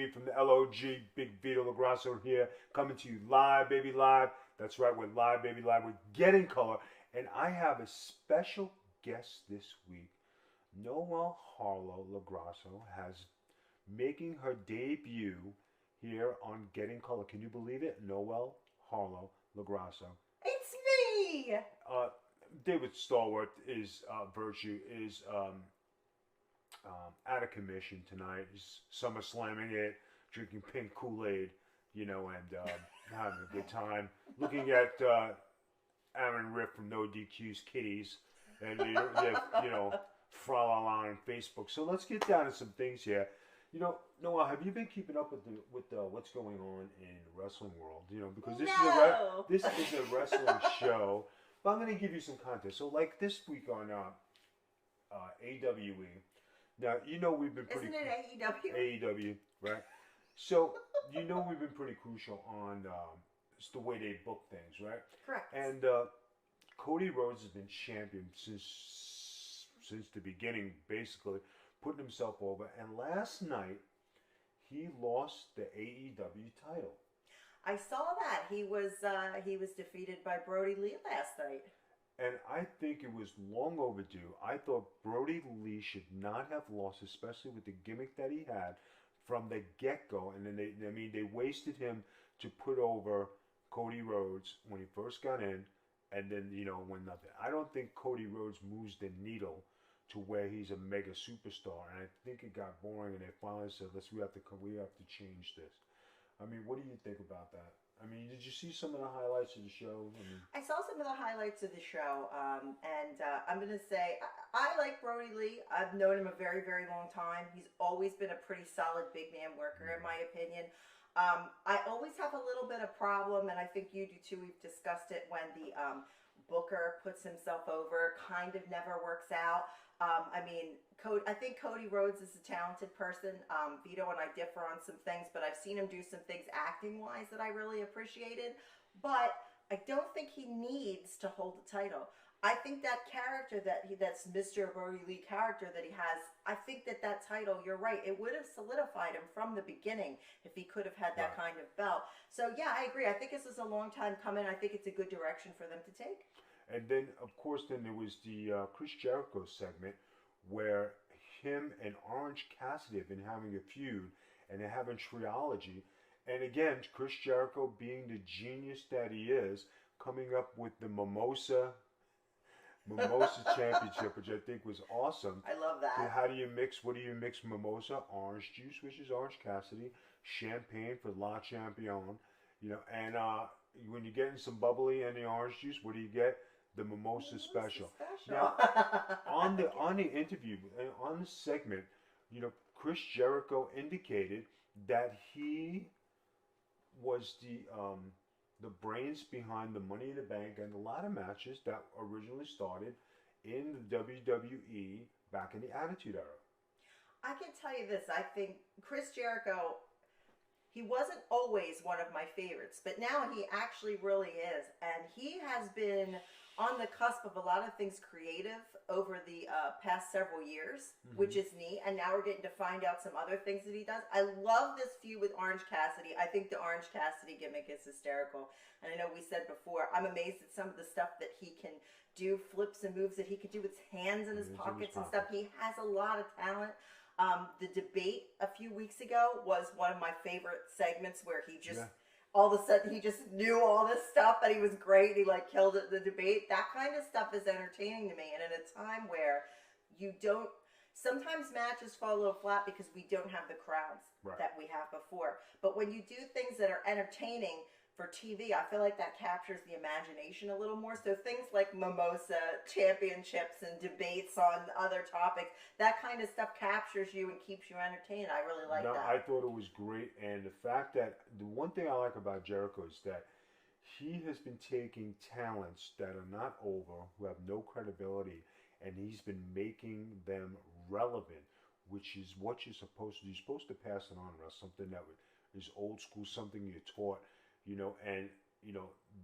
week from the LOG, Big Vito LaGrasso here, coming to you live, baby, live. That's right, we're live, baby, live. We're Getting Color. And I have a special guest this week. Noel Harlow LaGrasso has making her debut here on Getting Color. Can you believe it? Noel Harlow LaGrasso. It's me! David Stallworth is virtue is out of commission tonight. He's Summerslamming it, drinking pink Kool-Aid, and having a good time. Looking at Aaron Riff from No DQ's Kitties, and Fra La on Facebook. So let's get down to some things here. Noel, have you been keeping up with what's going on in the wrestling world? Because this is a wrestling show. But I'm going to give you some context. So, like this week on AWE. Now, we've been pretty... Isn't it AEW? AEW, right? So, we've been pretty crucial on just the way they book things, right? Correct. And Cody Rhodes has been champion since the beginning, basically, putting himself over. And last night, he lost the AEW title. I saw that. He was defeated by Brodie Lee last night. And I think it was long overdue. I thought Brodie Lee should not have lost, especially with the gimmick that he had from the get-go. And then they wasted him to put over Cody Rhodes when he first got in, and then when nothing. I don't think Cody Rhodes moves the needle to where he's a mega superstar. And I think it got boring, and they finally said, we have to change this. I mean, what do you think about that? I mean, did you see some of the highlights of the show? I saw some of the highlights of the show, and I'm going to say, I like Brodie Lee. I've known him a very, very long time. He's always been a pretty solid big man worker, in my opinion. I always have a little bit of problem, and I think you do too. We've discussed it when the booker puts himself over, kind of never works out. I think Cody Rhodes is a talented person. Vito and I differ on some things, but I've seen him do some things acting-wise that I really appreciated. But I don't think he needs to hold the title. I think that character that's Mr. Brodie Lee character that he has, I think that title, you're right, it would have solidified him from the beginning if he could have had that kind of belt. So yeah, I agree. I think this is a long time coming. I think it's a good direction for them to take. And then, of course, there was the Chris Jericho segment where him and Orange Cassidy have been having a feud, and they're having trilogy. And again, Chris Jericho, being the genius that he is, coming up with the Mimosa Championship, which I think was awesome. I love that. What do you mix Mimosa? Orange juice, which is Orange Cassidy, champagne for La Champion, and when you're getting some bubbly in the orange juice, what do you get? The Mimosa Special. Now, on the interview, on the segment, Chris Jericho indicated that he was the brains behind the Money in the Bank and a lot of matches that originally started in the WWE back in the Attitude Era. I can tell you this. I think Chris Jericho, he wasn't always one of my favorites, but now he actually really is. And he has been on the cusp of a lot of things creative over the past several years, which is neat. And now we're getting to find out some other things that he does. I love this feud with Orange Cassidy. I think the Orange Cassidy gimmick is hysterical. And I know we said before, I'm amazed at some of the stuff that he can do, flips and moves that he could do with his hands in his pockets and stuff. He has a lot of talent. The debate a few weeks ago was one of my favorite segments where he just... Yeah. All of a sudden, he just knew all this stuff, and he was great. He killed it in the debate. That kind of stuff is entertaining to me. And in a time where sometimes matches fall a little flat because we don't have the crowds that we have before. But when you do things that are entertaining for TV, I feel like that captures the imagination a little more. So things like Mimosa Championships and debates on other topics, that kind of stuff captures you and keeps you entertained. I really like that. I thought it was great. And the fact that the one thing I like about Jericho is that he has been taking talents that are not over, who have no credibility, and he's been making them relevant, which is what you're supposed to do. You're supposed to pass it on, something that is old school, something you're taught.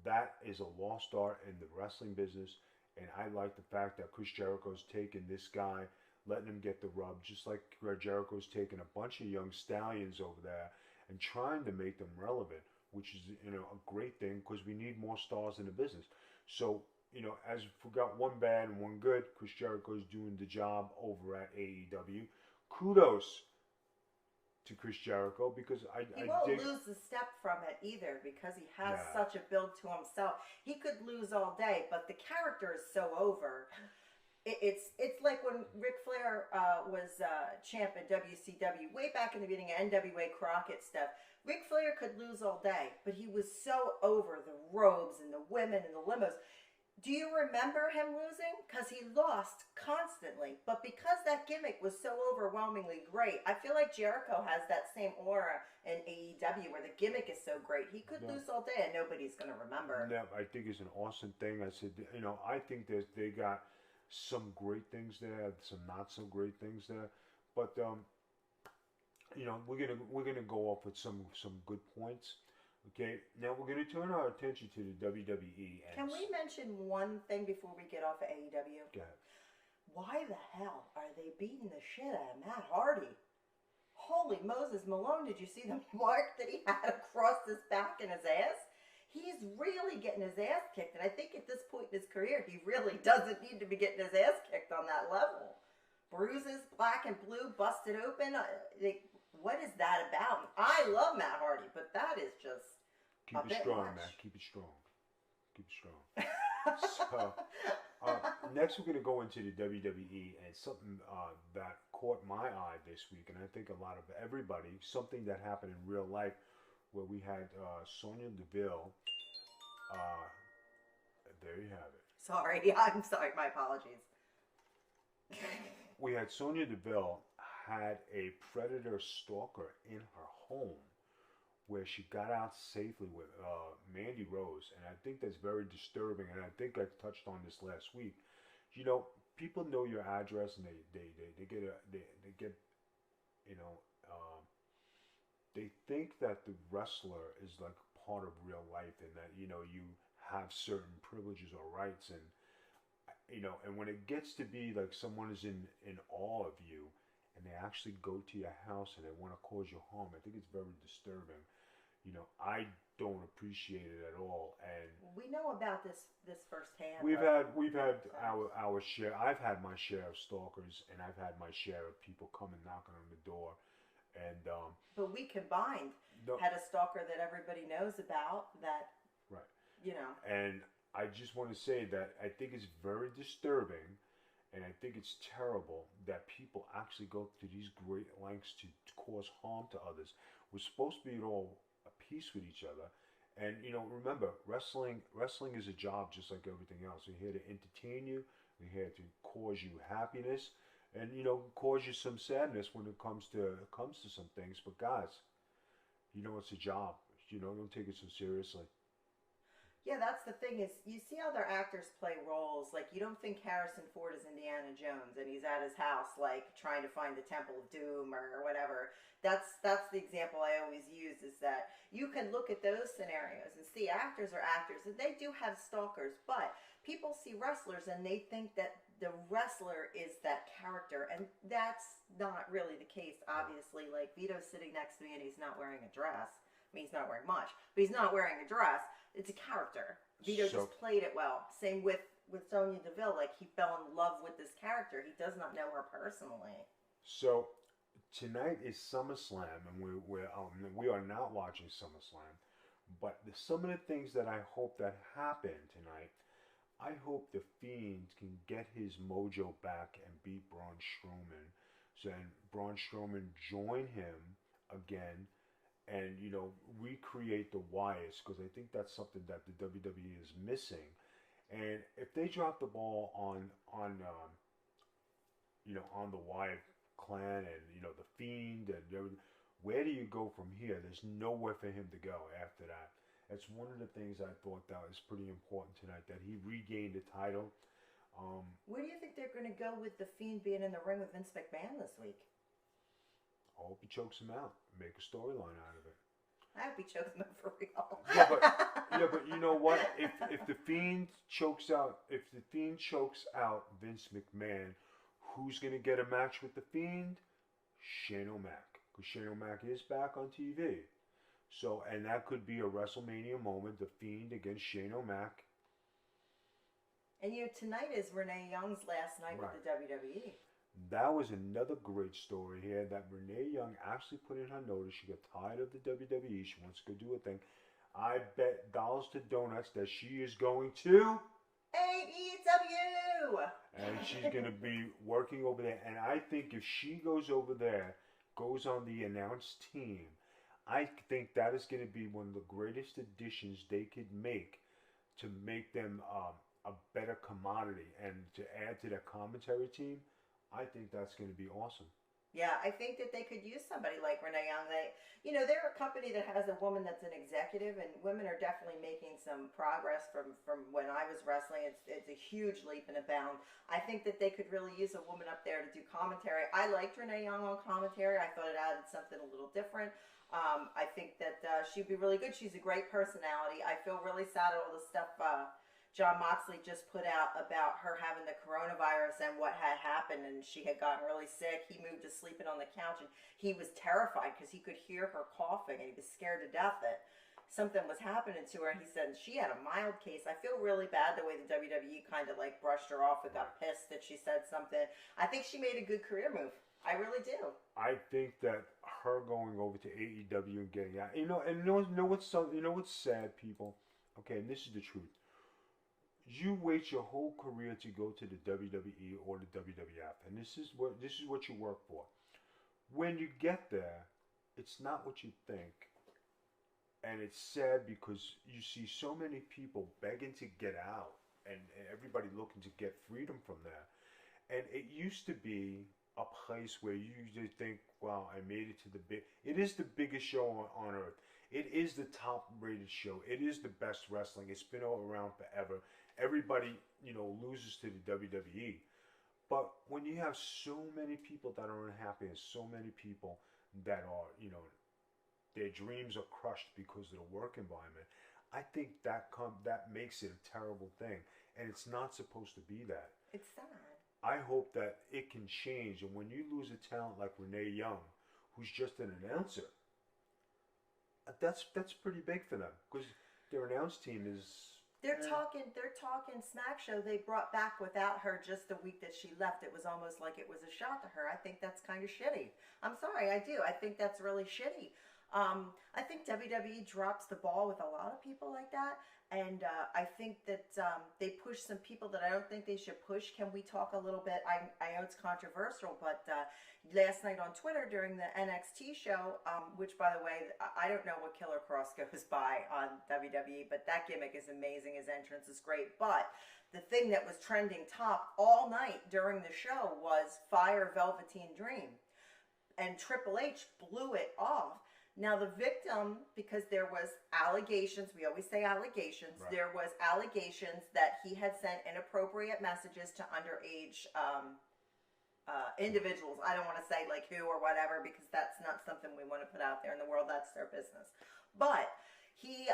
That is a lost art in the wrestling business. And I like the fact that Chris Jericho's taken this guy letting them get the rub, just like Jericho's taking a bunch of young stallions over there and trying to make them relevant, which is a great thing because we need more stars in the business. So as we got one bad and one good, Chris Jericho's doing the job over at AEW. Kudos to Chris Jericho because he won't lose a step from it either because he has such a build to himself. He could lose all day, but the character is so over. It's like when Ric Flair was champ in WCW way back in the beginning of NWA Crockett stuff. Ric Flair could lose all day, but he was so over the robes and the women and the limos. Do you remember him losing? Because he lost constantly. But because that gimmick was so overwhelmingly great, I feel like Jericho has that same aura in AEW where the gimmick is so great. He could lose all day and nobody's going to remember. Yeah, I think it's an awesome thing. I said, I think that they got some great things there, some not so great things there. But, we're gonna go off with some good points. Okay, now we're going to turn our attention to the WWE. Can we mention one thing before we get off of AEW? Go ahead. Why the hell are they beating the shit out of Matt Hardy? Holy Moses Malone, did you see the mark that he had across his back and his ass? He's really getting his ass kicked, and I think at this point in his career, he really doesn't need to be getting his ass kicked on that level. Bruises, black and blue, busted open. What is that about? I love Matt Hardy, but that is just keep it strong, man. Keep it strong. Keep it strong. So, next we're going to go into the WWE and something that caught my eye this week, and I think a lot of everybody, something that happened in real life where we had Sonya Deville. There you have it. Sorry, I'm sorry. My apologies. We had Sonya Deville had a predator stalker in her home where she got out safely with Mandy Rose, and I think that's very disturbing, and I think I touched on this last week. People know your address, and they get they think that the wrestler is like part of real life, and that you have certain privileges or rights, and and when it gets to be like someone is in awe of you, and they actually go to your house and they want to cause you harm, I think it's very disturbing. I don't appreciate it at all, and we know about this firsthand. We've had our share. I've had my share of stalkers, and I've had my share of people coming knocking on the door, and but we combined had a stalker that everybody knows about. That right, and I just want to say that I think it's very disturbing. And I think it's terrible that people actually go to these great lengths to cause harm to others. We're supposed to be at all at peace with each other. And, remember, wrestling is a job just like everything else. We're here to entertain you. We're here to cause you happiness and, cause you some sadness when it comes to some things. But, guys, it's a job. Don't take it so seriously. Yeah, that's the thing is you see other actors play roles. Like, you don't think Harrison Ford is Indiana Jones and he's at his house, like, trying to find the Temple of Doom or whatever. That's the example I always use is that you can look at those scenarios and see actors are actors and they do have stalkers, but people see wrestlers and they think that the wrestler is that character, and that's not really the case, obviously. Like, Vito's sitting next to me and he's not wearing a dress. I mean, he's not wearing much, but he's not wearing a dress. It's a character. Vito just played it well. Same with Sonya Deville. Like, he fell in love with this character. He does not know her personally. So tonight is SummerSlam, and we are not watching SummerSlam. But some of the things that I hope that happen tonight, I hope the Fiend can get his mojo back and beat Braun Strowman. So then Braun Strowman join him again. And, recreate the Wyatts, because I think that's something that the WWE is missing. And if they drop the ball on the Wyatt clan and, the Fiend and everything, where do you go from here? There's nowhere for him to go after that. That's one of the things I thought that was pretty important tonight, that he regained the title. Where do you think they're going to go with the Fiend being in the ring with Vince McMahon this week? I hope he chokes him out. Make a storyline out of it. I hope he chokes him out for real. Yeah, but you know what? If the Fiend chokes out Vince McMahon, Who's going to get a match with The Fiend? Shane O'Mac. Because Shane O'Mac is back on TV. So, and that could be a WrestleMania moment, The Fiend against Shane O'Mac. And tonight is Renee Young's last night with the WWE. That was another great story here that Renee Young actually put in her notice. She got tired of the WWE. She wants to go do a thing. I bet dollars to donuts that she is going to AEW. And she's going to be working over there. And I think if she goes over there, goes on the announced team, I think that is going to be one of the greatest additions they could make to make them a better commodity and to add to their commentary team. I think that's going to be awesome. Yeah, I think that they could use somebody like Renee Young. They're a company that has a woman that's an executive, and women are definitely making some progress from when I was wrestling. It's a huge leap and a bound. I think that they could really use a woman up there to do commentary. I liked Renee Young on commentary. I thought it added something a little different. I think that she'd be really good. She's a great personality. I feel really sad at all the stuff John Moxley just put out about her having the coronavirus and what had happened, and she had gotten really sick. He moved to sleeping on the couch, and he was terrified because he could hear her coughing, and he was scared to death that something was happening to her. He said she had a mild case. I feel really bad the way the WWE kind of brushed her off and got pissed that she said something. I think she made a good career move. I really do. I think that her going over to AEW and getting out, what's sad, people. Okay, and this is the truth. You wait your whole career to go to the WWE or the WWF, and this is what you work for. When you get there, it's not what you think, and it's sad because you see so many people begging to get out, and everybody looking to get freedom from there. And it used to be a place where you usually think, "Wow, I made it to the big." It is the biggest show on earth. It is the top-rated show. It is the best wrestling. It's been all around forever. Everybody, loses to the WWE. But when you have so many people that are unhappy and so many people that are, their dreams are crushed because of the work environment, I think that makes it a terrible thing. And it's not supposed to be that. It's sad. I hope that it can change. And when you lose a talent like Renee Young, who's just an announcer, that's pretty big for them because their announce team is. They're talking Smack Show. They brought back without her just the week that she left. It was almost like it was a shot to her. I think that's kind of shitty. I'm sorry, I do. I think that's really shitty. I think WWE drops the ball with a lot of people like that. And I think that they push some people that I don't think they should push. Can we talk a little bit? I know it's controversial, but last night on Twitter during the NXT show, which, by the way, I don't know what Killer Cross goes by on WWE, but that gimmick is amazing. His entrance is great. But the thing that was trending top all night during the show was Fire Velvetine Dream. And Triple H blew it off. Now, the victim, because there was allegations, we always say allegations, right. There was allegations that he had sent inappropriate messages to underage individuals. I don't want to say who or whatever, because that's not something we want to put out there in the world. That's their business. But he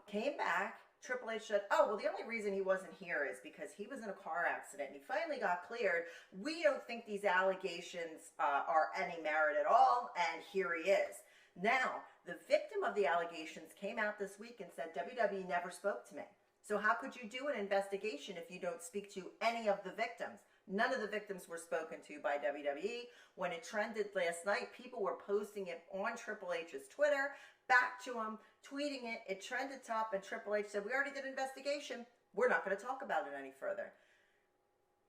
came back. Triple H said, oh, well, the only reason he wasn't here is because he was in a car accident, and he finally got cleared. We don't think these allegations are any merit at all, and here he is. Now, the victim of the allegations came out this week and said, WWE never spoke to me. So how could you do an investigation if you don't speak to any of the victims? None of the victims were spoken to by WWE. When it trended last night, people were posting it on Triple H's Twitter, back to him, tweeting it. It trended top, and Triple H said, we already did an investigation. We're not going to talk about it any further.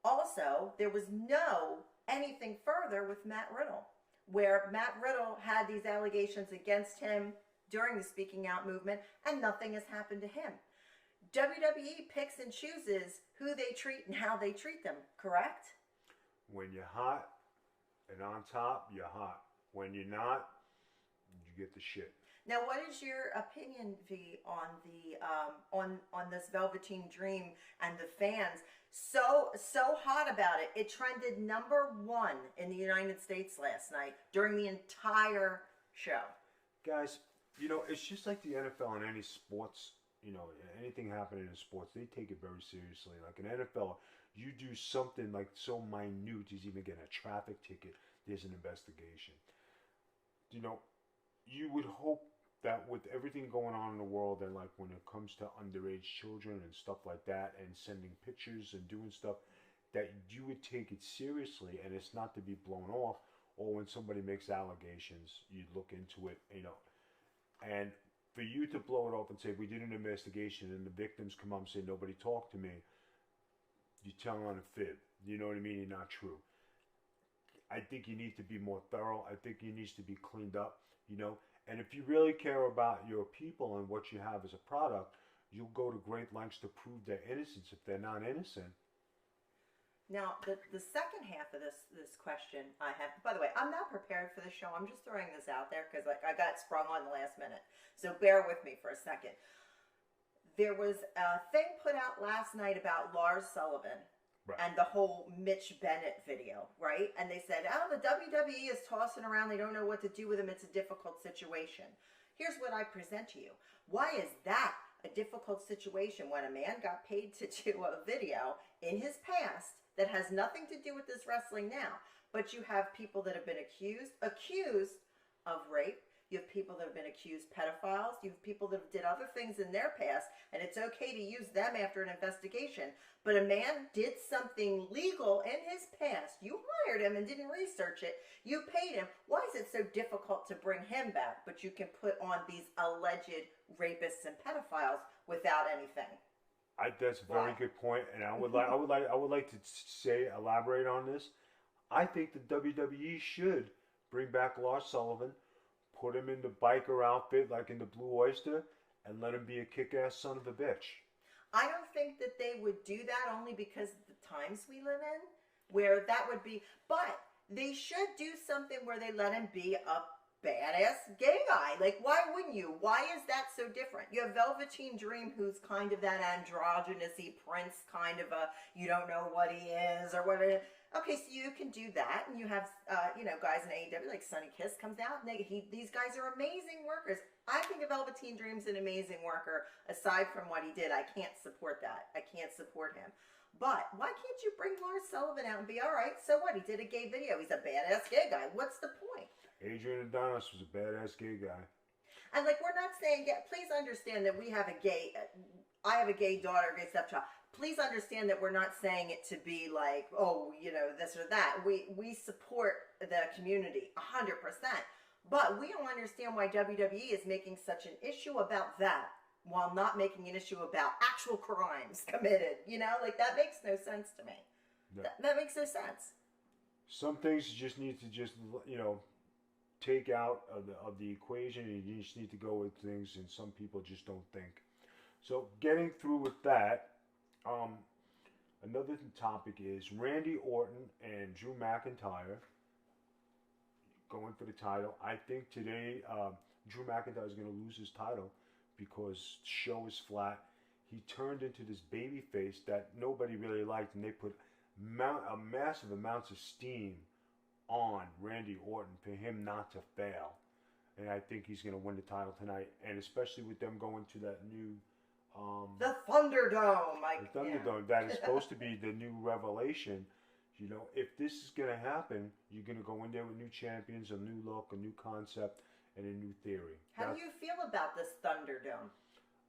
Also, there was no anything further with Matt Riddle, where Matt Riddle had these allegations against him during the speaking out movement, and nothing has happened to him. WWE picks and chooses who they treat and how they treat them, correct? When you're hot and on top, you're hot. When you're not, you get the shit. Now, what is your opinion, V, on the on this Velvetine Dream and the fans so hot about it? It trended #1 in the United States last night during the entire show. Guys, it's just like the NFL and any sports. Anything happening in sports, they take it very seriously. Like in NFL, You do something like so minute as even getting a traffic ticket, there's an investigation. You know, you would hope that with everything going on in the world, and like when it comes to underage children and stuff like that, and sending pictures and doing stuff, that you would take it seriously, and it's not to be blown off. Or when somebody makes allegations, you look into it, you know. And for you to blow it off and say we did an investigation, and the victims come up and say nobody talked to me, you're telling on a fib. You know what I mean? You're not true. I think you need to be more thorough. I think it needs to be cleaned up, you know. And if you really care about your people and what you have as a product, you'll go to great lengths to prove their innocence if they're not innocent. Now, the second half of this question I have, by the way, I'm not prepared for the show. I'm just throwing this out there because I got sprung on the last minute. So bear with me for a second. There was a thing put out last night about Lars Sullivan. Right. And the whole Mitch Bennett video, right? And they said, oh, the WWE is tossing around. They don't know what to do with him. It's a difficult situation. Here's what I present to you. Why is that a difficult situation when a man got paid to do a video in his past that has nothing to do with this wrestling now? But you have people that have been accused of rape. You have people that have been accused pedophiles. You have people that did other things in their past, and it's okay to use them after an investigation. But a man did something legal in his past. You hired him and didn't research it. You paid him. Why is it so difficult to bring him back, but you can put on these alleged rapists and pedophiles without anything? That's a very good point, and I would like to say, elaborate on this. I think the WWE should bring back Lars Sullivan, put him in the biker outfit like in the Blue Oyster, and let him be a kick-ass son of a bitch. I don't think that they would do that, only because of the times we live in, where that would be, but they should do something where they let him be a badass gay guy. Like, why wouldn't you? Why is that so different? You have Velvetine Dream, who's kind of that androgynous-y prince, kind of a, you don't know what he is, or what it is. Okay, so you can do that, and you have, guys in AEW, like Sonny Kiss comes out, and these guys are amazing workers. I think Velveteen Dream's an amazing worker. Aside from what he did, I can't support that. I can't support him. But why can't you bring Lars Sullivan out and be, all right, so what? He did a gay video. He's a badass gay guy. What's the point? Adrian Adonis was a badass gay guy. And, like, we're not saying, please understand that we have I have a gay daughter, gay stepchild. Please understand that we're not saying it to be like, oh, this or that. We support the community 100%. But we don't understand why WWE is making such an issue about that while not making an issue about actual crimes committed. Like, that makes no sense to me. No. That makes no sense. Some things you just need to take out of the equation, and you just need to go with things, and some people just don't think. So getting through with that, another topic is Randy Orton and Drew McIntyre going for the title. I think today Drew McIntyre is going to lose his title because the show is flat. He turned into this baby face that nobody really liked, and they put a massive amounts of steam on Randy Orton for him not to fail. And I think he's going to win the title tonight, and especially with them going to that new the ThunderDome. The ThunderDome, that is supposed to be the new revelation. If this is going to happen, you're going to go in there with new champions, a new look, a new concept, and a new theory. How do you feel about this ThunderDome?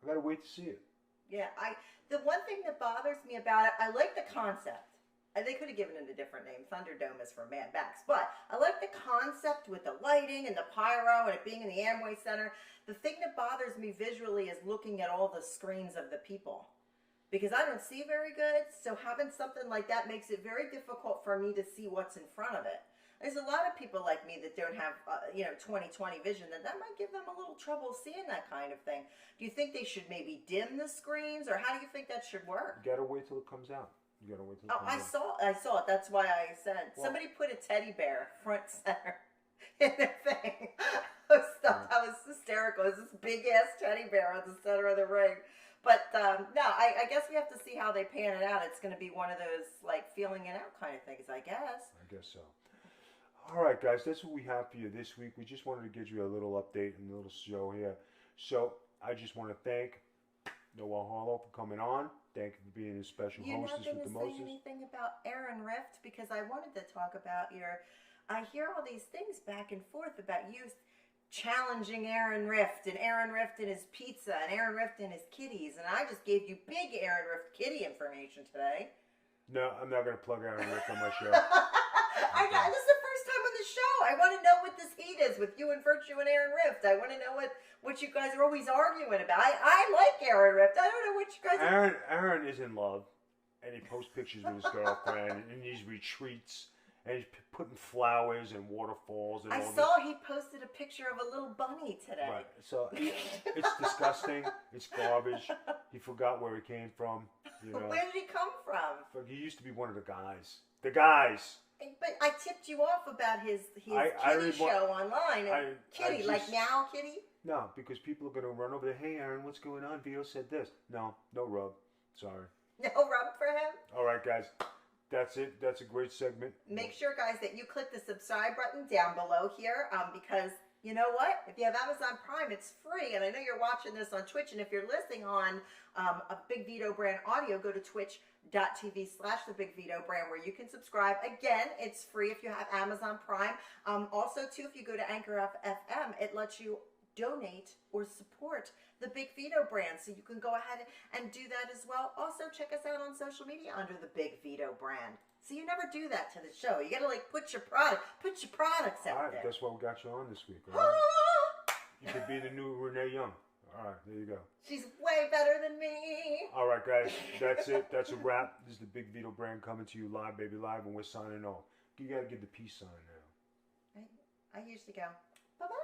I got to wait to see it. Yeah, the one thing that bothers me about it, I like the concept. And they could have given it a different name. ThunderDome is for Mad Max. But I like the concept with the lighting and the pyro and it being in the Amway Center. The thing that bothers me visually is looking at all the screens of the people. Because I don't see very good. So having something like that makes it very difficult for me to see what's in front of it. There's a lot of people like me that don't have, 20/20 vision. That might give them a little trouble seeing that kind of thing. Do you think they should maybe dim the screens? Or how do you think that should work? You got to wait till it comes out. You gotta wait till I saw it. That's why I said somebody put a teddy bear front center in their thing. I was hysterical. It was this big ass teddy bear at the center of the ring. But no, I guess we have to see how they pan it out. It's going to be one of those like feeling it out kind of things, I guess. I guess so. All right, guys, that's what we have for you this week. We just wanted to give you a little update and a little show here. So I just want to thank Noel. Noel Harlow for coming on. Thank you for being a special You're hostess not with going the to say mostest. anything about Aaron Rift because I wanted to talk about your. I hear all these things back and forth about you challenging Aaron Rift and his pizza and Aaron Rift and his kitties, and I just gave you big Aaron Rift kitty information today. No, I'm not going to plug Aaron Rift on my show. This is the first time on the show. I want to know what this heat is with you and Virtue and Aaron Rift. I want to know what you guys are always arguing about. I like Aaron Rift. I don't know what you guys are. Aaron is in love, and he posts pictures with his girlfriend in these retreats, and he's putting flowers and waterfalls and I all saw he posted a picture of a little bunny today. Right. So it's disgusting. It's garbage. He forgot where he came from. You know. Where did he come from? He used to be one of the guys. The guys. But I tipped you off about his kitty show online. Kitty, like Meow Kitty? No, because people are going to run over there. Hey, Aaron, what's going on? Vito said this. No rub. Sorry. No rub for him? All right, guys. That's it. That's a great segment. Make sure, guys, that you click the subscribe button down below here because you know what? If you have Amazon Prime, it's free. And I know you're watching this on Twitch. And if you're listening on a Big Vito brand audio, go to twitch.tv/The Big Vito brand where you can subscribe. Again, it's free if you have Amazon Prime. Also, too, if you go to Anchor FM, it lets you donate or support the Big Vito brand. So you can go ahead and do that as well. Also, check us out on social media under the Big Vito brand. So you never do that to the show. You gotta put your products out all right, there. that's why we got you on this week. All right? You could be the new Renee Young. All right, there you go. She's way better than me. All right, guys, that's it. That's a wrap. This is the Big Vito brand coming to you live, baby, live, and we're signing off. You gotta give the peace sign now. I usually go, bye-bye.